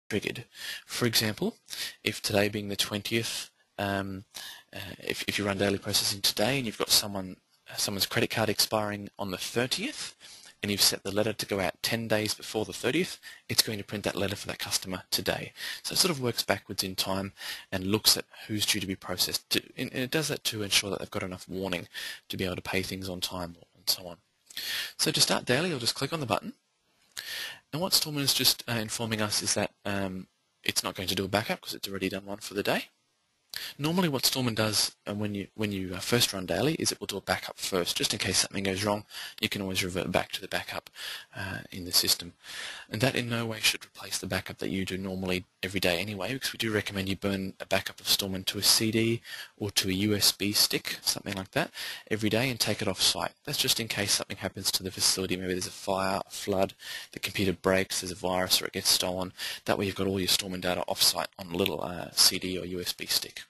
triggered. For example, if today being the 20th, if you run daily processing today and you've got someone's credit card expiring on the 30th, and you've set the letter to go out 10 days before the 30th, it's going to print that letter for that customer today. So it sort of works backwards in time and looks at who's due to be processed. And it does that to ensure that they've got enough warning to be able to pay things on time and so on. So to start daily, I'll just click on the button. And what StorMan is just informing us is that it's not going to do a backup because it's already done one for the day. Normally what StorMan does when you first run daily is it will do a backup first, just in case something goes wrong. You can always revert back to the backup in the system. And that in no way should replace the backup that you do normally every day anyway, because we do recommend you burn a backup of StorMan to a CD or to a USB stick, something like that, every day and take it off site. That's just in case something happens to the facility. Maybe there's a fire, a flood, the computer breaks, there's a virus, or it gets stolen. That way you've got all your StorMan data off site on a little CD or USB stick.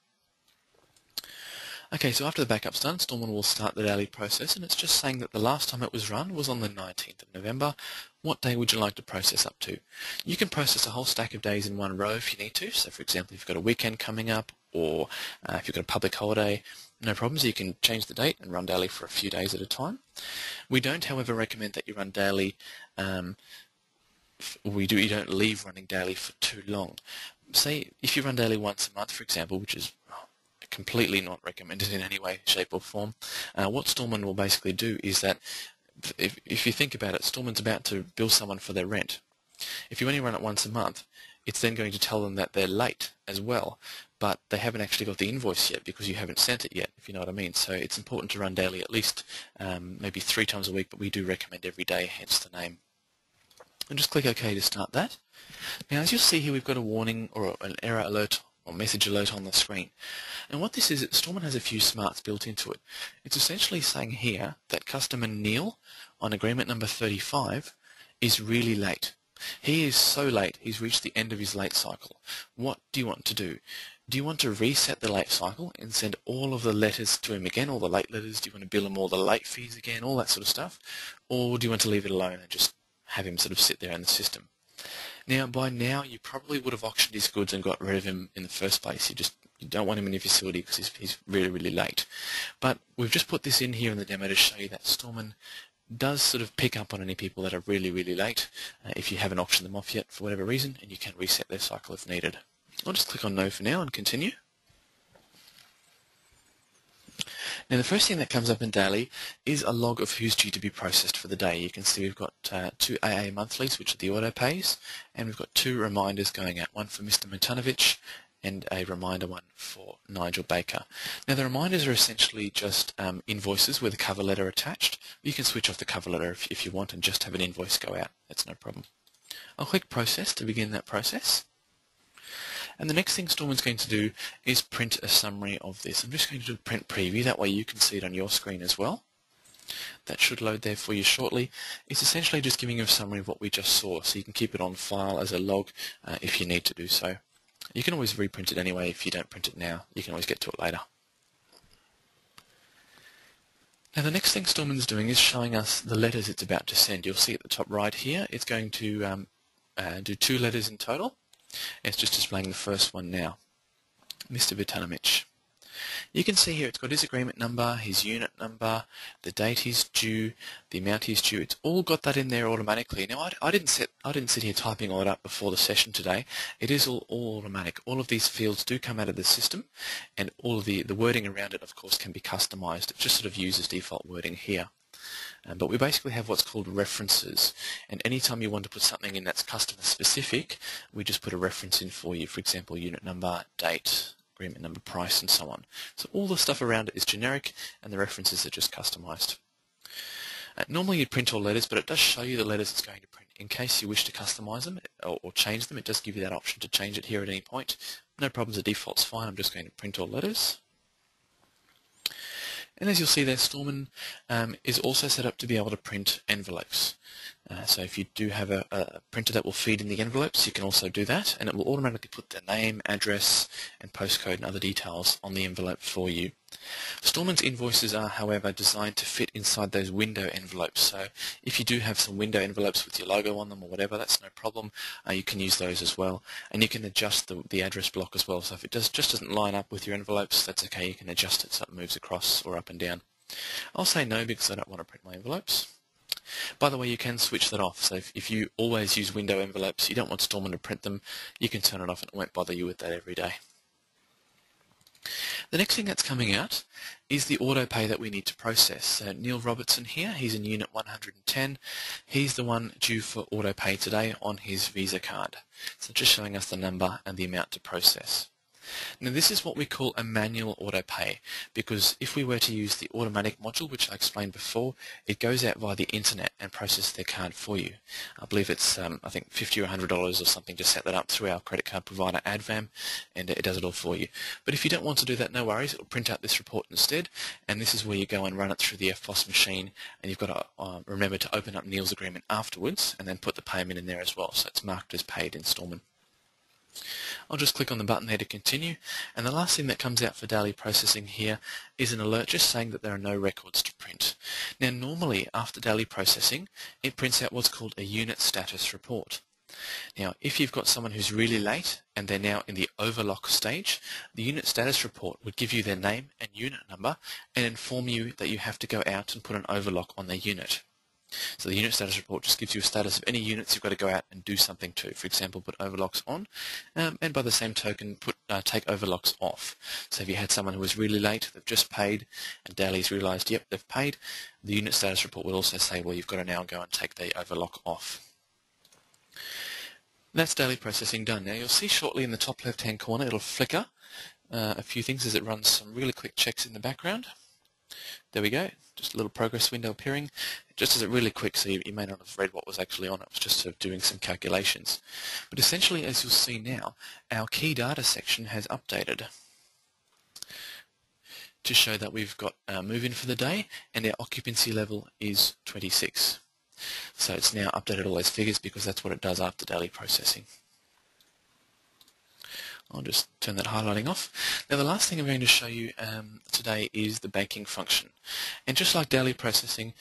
Okay, so after the backup's done, StorMan will start the daily process, and it's just saying that the last time it was run was on the 19th of November. What day would you like to process up to? You can process a whole stack of days in one row if you need to. So for example, if you've got a weekend coming up, or if you've got a public holiday, no problems, you can change the date and run daily for a few days at a time. We don't, however, recommend that you run daily, you don't leave running daily for too long. Say if you run daily once a month, for example, which is completely not recommended in any way, shape or form. What StorMan will basically do is that if you think about it, StorMan's about to bill someone for their rent. If you only run it once a month, it's then going to tell them that they're late as well, but they haven't actually got the invoice yet because you haven't sent it yet, if you know what I mean. So it's important to run daily at least maybe 3 times a week, but we do recommend every day, hence the name. And just click OK to start that. Now as you'll see here, we've got a warning or an error alert or message alert on the screen. And what this is, StorMan has a few smarts built into it. It's essentially saying here that customer Neil on agreement number 35 is really late. He is so late, he's reached the end of his late cycle. What do you want to do? Do you want to reset the late cycle and send all of the letters to him again, all the late letters? Do you want to bill him all the late fees again, all that sort of stuff? Or do you want to leave it alone and just have him sort of sit there in the system? Now, by now, you probably would have auctioned his goods and got rid of him in the first place. You don't want him in your facility because he's really, really late. But we've just put this in here in the demo to show you that StorMan does sort of pick up on any people that are really, really late if you haven't auctioned them off yet for whatever reason, and you can reset their cycle if needed. I'll just click on No for now and continue. Now the first thing that comes up in daily is a log of who's due to be processed for the day. You can see we've got 2 AA monthlies, which are the auto pays, and we've got 2 reminders going out, one for Mr. Mutanovich and a reminder one for Nigel Baker. Now the reminders are essentially just invoices with a cover letter attached. You can switch off the cover letter if you want and just have an invoice go out. That's no problem. I'll click Process to begin that process. And the next thing StorMan's going to do is print a summary of this. I'm just going to do a print preview, that way you can see it on your screen as well. That should load there for you shortly. It's essentially just giving you a summary of what we just saw, so you can keep it on file as a log if you need to do so. You can always reprint it anyway if you don't print it now. You can always get to it later. Now the next thing StorMan's doing is showing us the letters it's about to send. You'll see at the top right here, it's going to do 2 letters in total. It's just displaying the first one now, Mr. Vitanomich. You can see here it's got his agreement number, his unit number, the date he's due, the amount he's due. It's all got that in there automatically. Now I didn't sit here typing all that up before the session today. It is all automatic. All of these fields do come out of the system, and all of the wording around it, of course, can be customized. It just sort of uses default wording here. But we basically have what's called references, and anytime you want to put something in that's customer specific, we just put a reference in for you. For example, unit number, date, agreement number, price, and so on. So all the stuff around it is generic, and the references are just customized. Normally you'd print all letters, but it does show you the letters it's going to print. In case you wish to customize them or change them, it does give you that option to change it here at any point. No problems, the default's fine. I'm just going to print all letters. And as you'll see there, StorMan is also set up to be able to print envelopes. So if you do have a printer that will feed in the envelopes, you can also do that, and it will automatically put their name, address, and postcode and other details on the envelope for you. StorMan's invoices are, however, designed to fit inside those window envelopes. So if you do have some window envelopes with your logo on them or whatever, that's no problem. You can use those as well. And you can adjust the address block as well. So if it just doesn't line up with your envelopes, that's okay. You can adjust it so it moves across or up and down. I'll say no because I don't want to print my envelopes. By the way, you can switch that off. So if you always use window envelopes, you don't want StorMan to print them, you can turn it off and it won't bother you with that every day. The next thing that's coming out is the auto pay that we need to process. So Neil Robertson here, he's in unit 110. He's the one due for auto pay today on his Visa card. So just showing us the number and the amount to process. Now this is what we call a manual auto pay, because if we were to use the automatic module, which I explained before, it goes out via the internet and processes their card for you. I believe it's I think $50 or $100 or something to set that up through our credit card provider Advam, and it does it all for you. But if you don't want to do that, no worries, it'll print out this report instead, and this is where you go and run it through the FPOS machine, and you've got to remember to open up Neil's agreement afterwards and then put the payment in there as well, so it's marked as paid in StorMan. I'll just click on the button there to continue, and the last thing that comes out for daily processing here is an alert just saying that there are no records to print. Now normally after daily processing it prints out what's called a unit status report. Now if you've got someone who's really late and they're now in the overlock stage, the unit status report would give you their name and unit number and inform you that you have to go out and put an overlock on their unit. So the unit status report just gives you a status of any units you've got to go out and do something to. For example, put overlocks on, and by the same token, take overlocks off. So if you had someone who was really late, they've just paid, and Daily's realised, yep, they've paid, the unit status report will also say, well, you've got to now go and take the overlock off. That's daily processing done. Now you'll see shortly in the top left-hand corner, it'll flicker a few things as it runs some really quick checks in the background. There we go, just a little progress window appearing. It just does it really quick, so you may not have read what was actually on it. It was just sort of doing some calculations. But essentially, as you'll see now, our key data section has updated to show that we've got our move-in for the day and our occupancy level is 26. So it's now updated all those figures because that's what it does after daily processing. I'll just turn that highlighting off. Now the last thing I'm going to show you today is the banking function. And just like daily processing,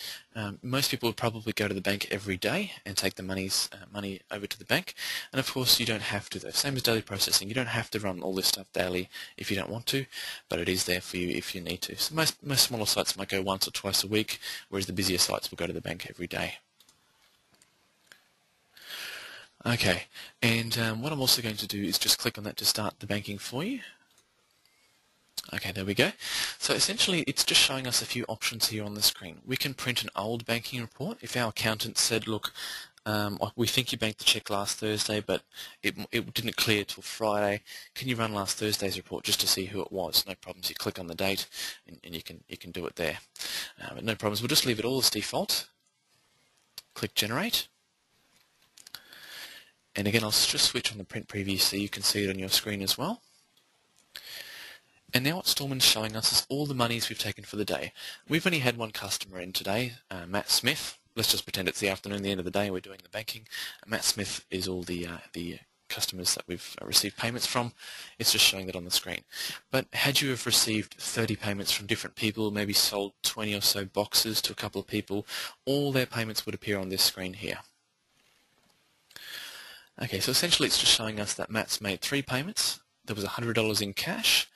most people would probably go to the bank every day and take the money over to the bank. And of course you don't have to though. Same as daily processing, you don't have to run all this stuff daily if you don't want to, but it is there for you if you need to. So most smaller sites might go once or twice a week, whereas the busier sites will go to the bank every day. Okay, and what I'm also going to do is just click on that to start the banking for you. Okay, there we go. So essentially it's just showing us a few options here on the screen. We can print an old banking report. If our accountant said, look, we think you banked the cheque last Thursday, but it didn't clear till Friday. Can you run last Thursday's report just to see who it was? No problems. You click on the date, and you can do it there. But no problems. We'll just leave it all as default. Click Generate. And again, I'll just switch on the print preview so you can see it on your screen as well. And now what StorMan's showing us is all the monies we've taken for the day. We've only had one customer in today, Matt Smith. Let's just pretend it's the afternoon, the end of the day, we're doing the banking. Matt Smith is all the customers that we've received payments from. It's just showing that on the screen. But had you have received 30 payments from different people, maybe sold 20 or so boxes to a couple of people, all their payments would appear on this screen here. Okay, so essentially it's just showing us that Matt's made 3 payments. There was $100 in cash,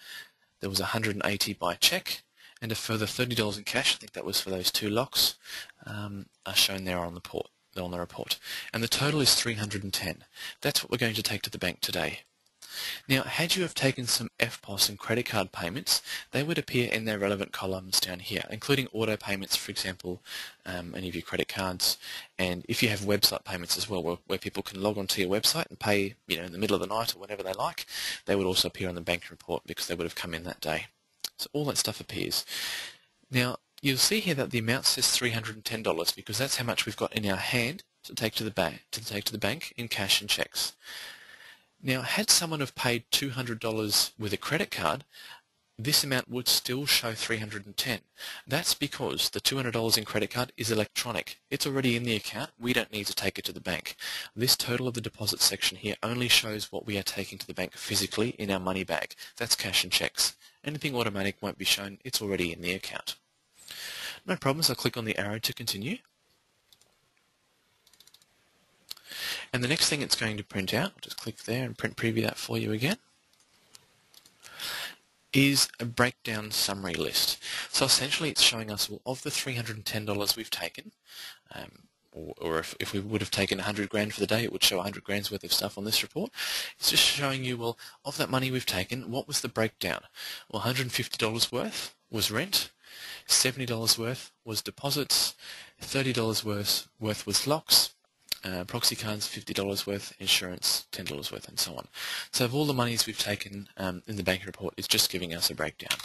there was $180 by cheque, and a further $30 in cash, I think that was for those 2 locks, are shown there on the report. And the total is $310. That's what we're going to take to the bank today. Now, had you have taken some FPOS and credit card payments, they would appear in their relevant columns down here, including auto payments, for example, any of your credit cards, and if you have website payments as well, where people can log onto your website and pay, in the middle of the night or whenever they like, they would also appear on the bank report because they would have come in that day. So all that stuff appears. Now, you'll see here that the amount says $310 because that's how much we've got in our hand to take to the bank in cash and cheques. Now, had someone have paid $200 with a credit card, this amount would still show 310. That's because the $200 in credit card is electronic. It's already in the account. We don't need to take it to the bank. This total of the deposit section here only shows what we are taking to the bank physically in our money bag. That's cash and checks. Anything automatic won't be shown. It's already in the account. No problems. I'll click on the arrow to continue. And the next thing it's going to print out, I'll just click there and print preview that for you again, is a breakdown summary list. So essentially it's showing us, well, of the $310 we've taken, or if we would have taken 100 grand for the day, it would show 100 grand's worth of stuff on this report. It's just showing you, well, of that money we've taken, what was the breakdown? Well, $150 worth was rent, $70 worth was deposits, $30 worth was locks, proxy cards $50 worth, insurance $10 worth, and so on. So of all the monies we've taken in the banking report, it's just giving us a breakdown.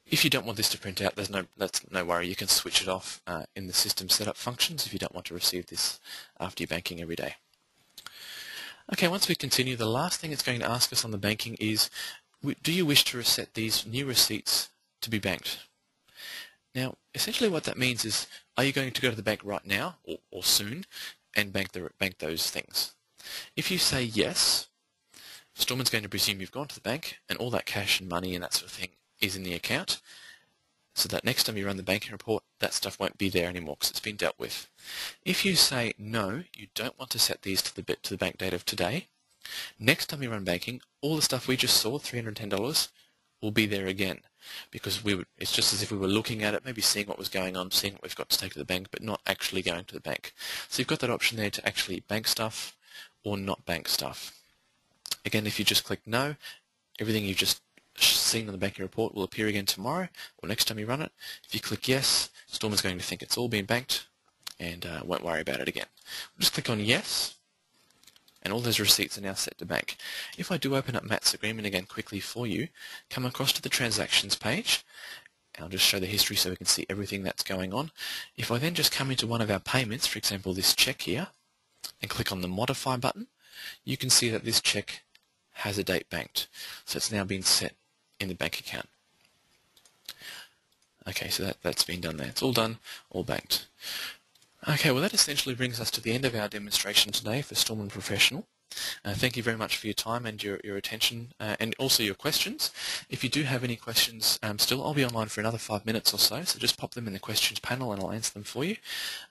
If you don't want this to print out, that's no worry. You can switch it off in the system setup functions if you don't want to receive this after your banking every day. Okay, once we continue, the last thing it's going to ask us on the banking is, do you wish to reset these new receipts to be banked? Now, essentially what that means is, are you going to go to the bank right now or soon and bank those things? If you say yes, StorMan's going to presume you've gone to the bank and all that cash and money and that sort of thing is in the account, so that next time you run the banking report, that stuff won't be there anymore because it's been dealt with. If you say no, you don't want to set these to the bank date of today, next time you run banking, all the stuff we just saw, $310, will be there again, because it's just as if we were looking at it, maybe seeing what was going on, seeing what we've got to take to the bank, but not actually going to the bank. So you've got that option there to actually bank stuff or not bank stuff. Again, if you just click no, everything you've just seen on the banking report will appear again tomorrow or next time you run it. If you click yes, StorMan's going to think it's all been banked and won't worry about it again. We'll just click on yes, and all those receipts are now set to bank. If I do open up Matt's agreement again quickly for you, come across to the transactions page, and I'll just show the history so we can see everything that's going on. If I then just come into one of our payments, for example this check here, and click on the modify button, you can see that this check has a date banked. So it's now been set in the bank account. Okay, so that's been done there. It's all done, all banked. Okay, well that essentially brings us to the end of our demonstration today for StorMan Professional. Thank you very much for your time and your attention and also your questions. If you do have any questions still, I'll be online for another 5 minutes or so just pop them in the questions panel and I'll answer them for you.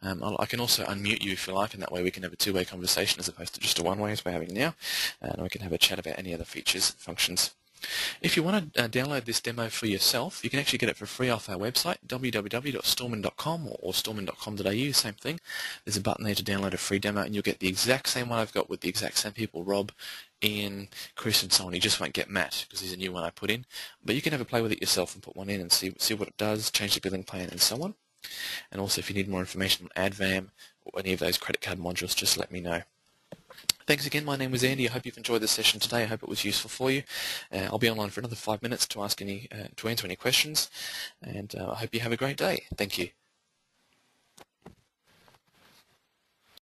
I can also unmute you if you like, and that way we can have a two-way conversation as opposed to just a one-way as we're having now, and we can have a chat about any other features, functions. If you want to download this demo for yourself, you can actually get it for free off our website, www.storman.com or storman.com.au, same thing. There's a button there to download a free demo, and you'll get the exact same one I've got with the exact same people, Rob, Ian, Chris, and so on. You just won't get Matt because he's a new one I put in. But you can have a play with it yourself and put one in and see what it does, change the billing plan, and so on. And also, if you need more information on AdVam or any of those credit card modules, just let me know. Thanks again. My name was Andy. I hope you've enjoyed this session today. I hope it was useful for you. I'll be online for another 5 minutes to answer any questions, and I hope you have a great day. Thank you.